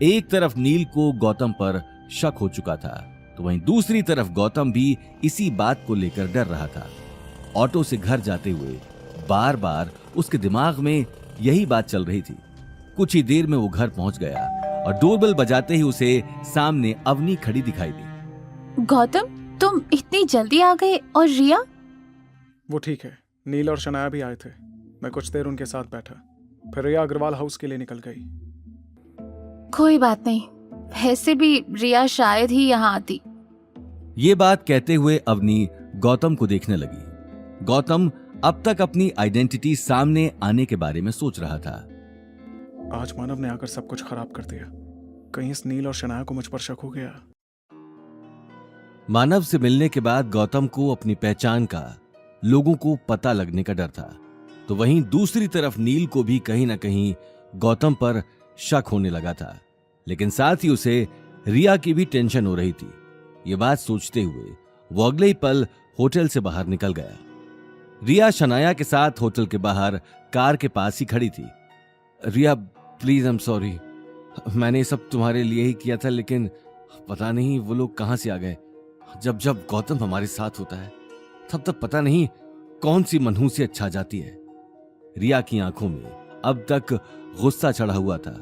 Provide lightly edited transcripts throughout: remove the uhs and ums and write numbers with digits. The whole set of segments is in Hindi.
एक तरफ नील को गौतम पर शक हो चुका था, तो वहीं दूसरी तरफ गौतम भी इसी बात को लेकर डर रहा था। ऑटो से घर जाते हुए बार बार उसके दिमाग में यही बात चल रही थी। कुछ ही देर में वो घर पहुंच गया और डोरबेल बजाते ही उसे सामने अवनी खड़ी दिखाई दी। गौतम, तुम इतनी जल्दी आ गए। और रिया? वो ठीक है, नील और शनाया भी आए थे। मैं कुछ देर उनके साथ बैठा, फिर रिया अग्रवाल हाउस के लिए निकल गई। कोई बात नहीं, वैसे भी रिया शायद ही यहाँ आती। ये बात कहते हुए अवनी गौतम को देखने लगी। गौतम अब तक अपनी आइडेंटिटी सामने आने के बारे में सोच रहा था। आज मानव ने आकर सब कुछ खराब कर दिया। कहीं इस नील और शनाया को मुझ पर शक हो गया। मानव से मिलने के बाद गौतम को अपनी पहचान का लोगों को पता लगने का डर था, तो वहीं दूसरी तरफ नील को भी कहीं ना कहीं गौतम पर शक होने लगा था। लेकिन साथ ही उसे रिया की भी टेंशन हो रही थी। ये बात सोचते हुए वो अगले ही पल होटल से बाहर निकल गया। रिया शनाया के साथ होटल के बाहर कार के पास ही खड़ी थी। रिया प्लीज, आई एम सॉरी, मैंने ये सब तुम्हारे लिए ही किया था, लेकिन पता नहीं वो लोग कहां से आ गए। जब जब गौतम हमारे साथ होता है तब तब पता नहीं कौन सी मनहूसियत छा जाती है। रिया की आंखों में अब तक गुस्सा चढ़ा हुआ था।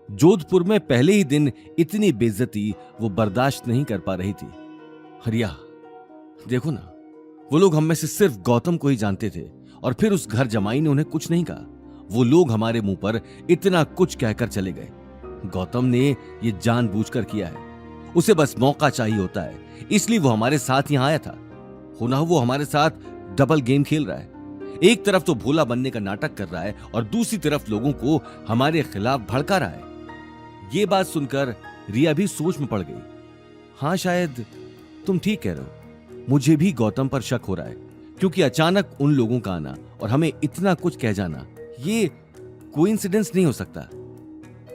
जोधपुर में पहले ही दिन इतनी बेइज्जती वो बर्दाश्त नहीं कर पा रही थी। रिया, देखो ना, वो लोग हम में से सिर्फ गौतम को ही जानते थे और फिर उस घर जमाई ने उन्हें कुछ नहीं कहा। वो लोग हमारे मुंह पर इतना कुछ कहकर चले गए। गौतम ने ये जानबूझकर किया है। उसे बस मौका चाहिए होता है, इसलिए वो हमारे साथ यहां आया था। हो ना हो वो हमारे साथ डबल गेम खेल रहा है। एक तरफ तो भोला बनने का नाटक कर रहा है और दूसरी तरफ लोगों को हमारे खिलाफ भड़का रहा है। ये बात सुनकर रिया भी सोच में पड़ गई। हाँ, शायद तुम ठीक कह रहे हो। मुझे भी गौतम पर शक हो रहा है, क्योंकि अचानक उन लोगों का आना और हमें इतना कुछ कह जाना, ये कोइंसिडेंस नहीं हो सकता।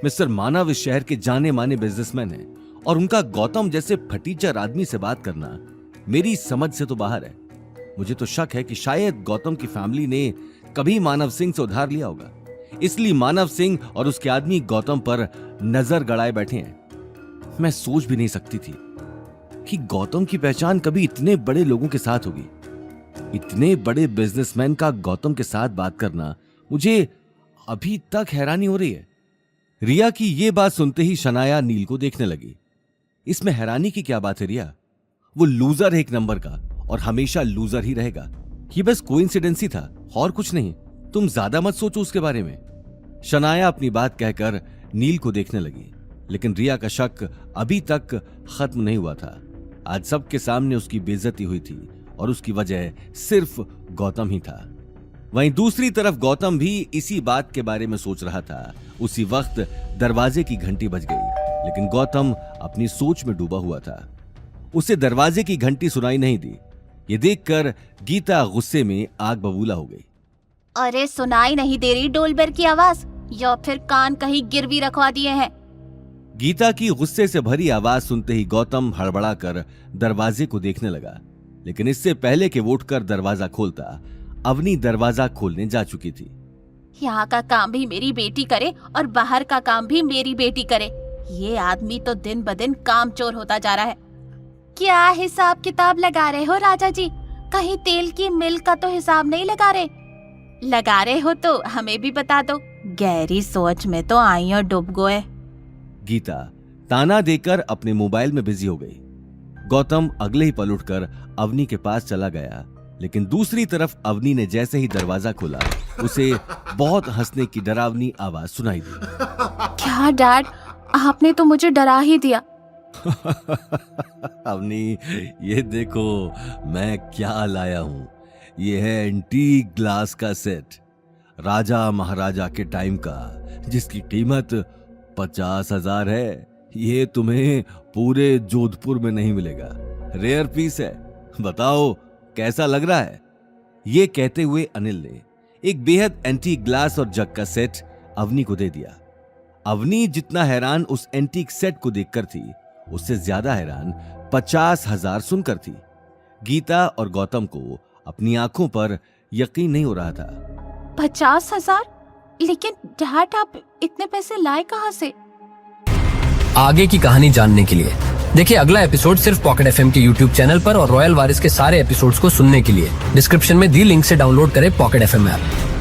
मिस्टर मानव इस शहर के जाने माने बिजनेसमैन हैं और उनका गौतम जैसे फटीचर आदमी से बात करना मेरी समझ से तो बाहर है। मुझे तो शक है कि शायद गौतम की फैमिली ने कभी मानव सिंह से उधार लिया होगा, इसलिए मानव सिंह और उसके आदमी गौतम पर नजर गड़ाए बैठे हैं। मैं सोच भी नहीं सकती थी कि गौतम की पहचान कभी इतने बड़े लोगों के साथ होगी। इतने बड़े बिजनेसमैन का गौतम के साथ बात करना मुझे अभी तक हैरानी हो रही है। रिया की ये बात सुनते ही शनाया नील को देखने लगी। इसमें हैरानी की क्या बात है रिया? वो लूजर है एक नंबर का और हमेशा लूजर ही रहेगा। ये बस कोइंसिडेंस ही था और कुछ नहीं। तुम ज्यादा मत सोचो उसके बारे में। शनाया अपनी बात कहकर नील को देखने लगी, लेकिन रिया का शक अभी तक खत्म नहीं हुआ था। आज सबके सामने उसकी बेइज्जती हुई थी और उसकी वजह सिर्फ गौतम ही था। वहीं दूसरी तरफ गौतम भी इसी बात के बारे में सोच रहा था। उसी वक्त दरवाजे की घंटी बज गई, लेकिन गौतम अपनी सोच में डूबा हुआ था। उसे दरवाजे की घंटी सुनाई नहीं दी। ये देखकर गीता गुस्से में आग बबूला हो गई। अरे सुनाई नहीं दे रही डोलबेल की आवाज, या फिर कान कहीं गिरवी रखवा दिए हैं? गीता की गुस्से से भरी आवाज सुनते ही गौतम हड़बड़ाकर दरवाजे को देखने लगा, लेकिन इससे पहले कि वो उठकर दरवाजा खोलता, अवनी दरवाजा खोलने जा चुकी थी। यहाँ का काम भी मेरी बेटी करे और बाहर का काम भी मेरी बेटी करे। ये आदमी तो दिन ब दिन कामचोर होता जा रहा है। क्या हिसाब किताब लगा रहे हो राजा जी? कहीं तेल की मिल का तो हिसाब नहीं लगा रहे? लगा रहे हो तो हमें भी बता दो। गहरी सोच में तो आई और डूब गए। गीता ताना देकर अपने मोबाइल में बिजी हो गई। गौतम अगले ही पल उठकर अवनी के पास चला गया, लेकिन दूसरी तरफ अवनी ने जैसे ही दरवाजा खोला, उसे बहुत हंसने की डरावनी आवाज सुनाई दी। क्या डैड, आपने तो मुझे डरा ही दिया। अवनी, ये देखो मैं क्या लाया हूं। ये है एंटीक ग्लास का सेट, राजा महाराजा के टाइम का, जिसकी कीमत 50,000 है। ये तुम्हें पूरे जोधपुर में नहीं मिलेगा। रेयर पीस है। बताओ कैसा लग रहा है? ये कहते हुए अनिल ने एक बेहद एंटीक ग्लास और जग का सेट अवनी को दे दिया। अवनी जितना हैरान उस एंटीक सेट को देखकर थी, उससे ज्यादा हैरान 50,000 सुनकर थी। गीता और गौतम को अपनी आंखों पर यकीन नहीं हो रहा था। 50,000? लेकिन डैड, आप इतने पैसे लाए कहाँ से? आगे की कहानी जानने के लिए। देखिए अगला एपिसोड सिर्फ पॉकेट एफएम के यूट्यूब चैनल पर और रॉयल वारिस के सारे एपिसोड्स को सुनने के लिए डिस्क्रिप्शन में दी लिंक से डाउनलोड करें पॉकेट एफएम ऐप।